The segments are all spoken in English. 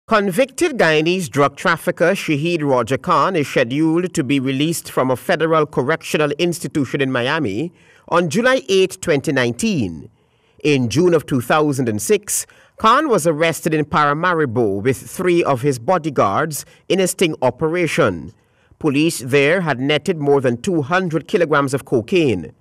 Convicted Guyanese drug trafficker Shaheed Roger Khan is scheduled to be released from a federal correctional institution in Miami on July 8, 2019. In June of 2006, Khan was arrested in Paramaribo with 3 of his bodyguards in a sting operation. Police there had netted more than 200 kilograms of cocaine.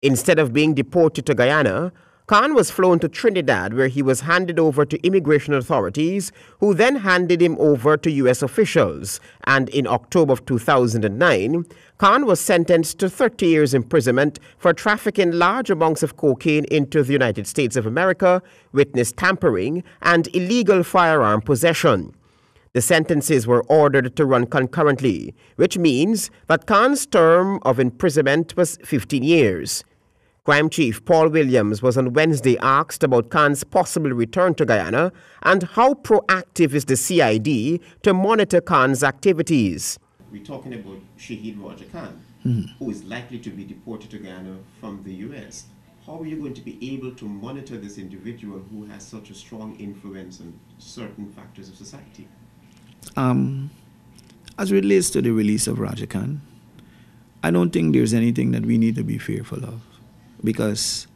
Instead of being deported to Guyana, Khan was flown to Trinidad, where he was handed over to immigration authorities, who then handed him over to U.S. officials. And in October of 2009, Khan was sentenced to 30 years imprisonment for trafficking large amounts of cocaine into the United States of America, witness tampering, and illegal firearm possession. The sentences were ordered to run concurrently, which means that Khan's term of imprisonment was 15 years. Crime Chief Paul Williams was on Wednesday asked about Khan's possible return to Guyana and how proactive is the CID to monitor Khan's activities. We're talking about Shaheed Roger Khan, who is likely to be deported to Guyana from the U.S. How are you going to be able to monitor this individual who has such a strong influence on certain factors of society? As it relates to the release of Roger Khan, I don't think there's anything that we need to be fearful of. Because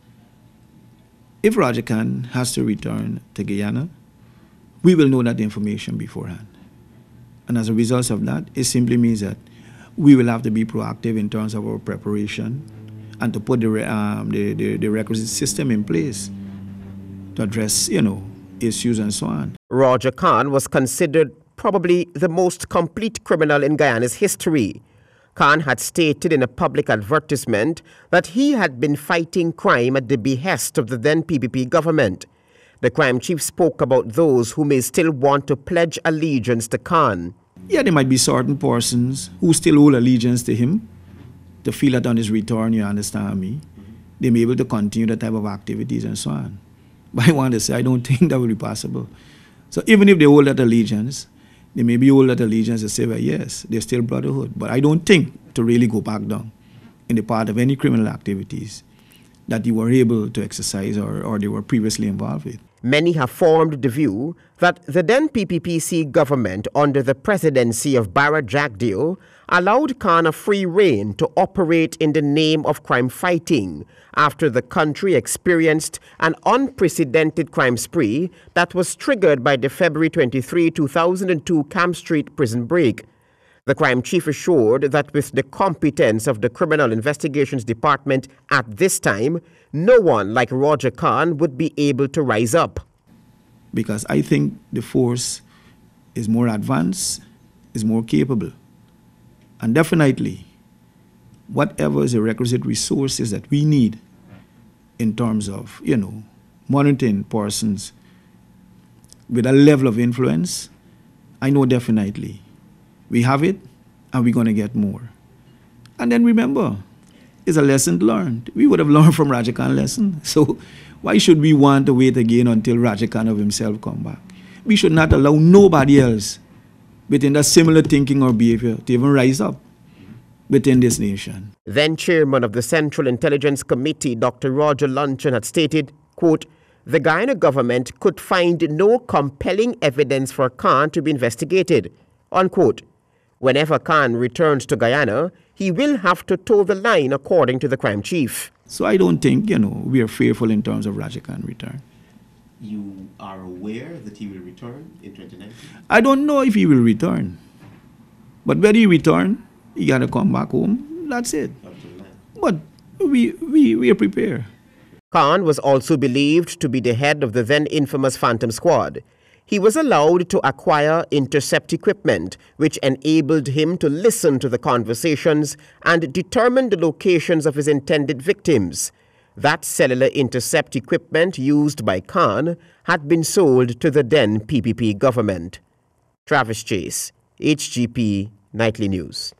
if Roger Khan has to return to Guyana, we will know that information beforehand. And as a result of that, it simply means that we will have to be proactive in terms of our preparation and to put the requisite system in place to address, issues and so on. Roger Khan was considered probably the most complete criminal in Guyana's history. Khan had stated in a public advertisement that he had been fighting crime at the behest of the then PPP government. The crime chief spoke about those who may still want to pledge allegiance to Khan. Yeah, there might be certain persons who still hold allegiance to him, to feel that on his return, you understand me, they may be able to continue the type of activities and so on. But I want to say, I don't think that will be possible. So even if they hold that allegiance, they may be hold that allegiance and say, well, yes, they're still brotherhood. But I don't think to really go back down in the part of any criminal activities that you were able to exercise or they were previously involved with. Many have formed the view that the then PPPC government under the presidency of Barra Jagdeo allowed Khan a free rein to operate in the name of crime fighting after the country experienced an unprecedented crime spree that was triggered by the February 23, 2002 Camp Street prison break. The crime chief assured that with the competence of the Criminal Investigations Department at this time, no one like Roger Khan would be able to rise up. Because I think the force is more advanced, is more capable. And definitely, whatever is the requisite resources that we need in terms of, monitoring persons with a level of influence, I know definitely we have it and we're going to get more. And then remember, it's a lesson learned. We would have learned from Roger Khan's lesson. So why should we want to wait again until Roger Khan of himself come back? We should not allow nobody else within that similar thinking or behavior to even rise up within this nation. Then chairman of the Central Intelligence Committee, Dr. Roger Luncheon, had stated, quote, the Guyana government could find no compelling evidence for Khan to be investigated, unquote. Whenever Khan returns to Guyana, he will have to toe the line, according to the crime chief. So I don't think, we are fearful in terms of Roger Khan's return. You are aware that he will return in 2019? I don't know if he will return. But when he returns, he got to come back home. That's it. But we are prepared. Khan was also believed to be the head of the then infamous Phantom Squad. He was allowed to acquire intercept equipment, which enabled him to listen to the conversations and determine the locations of his intended victims. That cellular intercept equipment used by Khan had been sold to the then PPP government. Travis Chase, HGP Nightly News.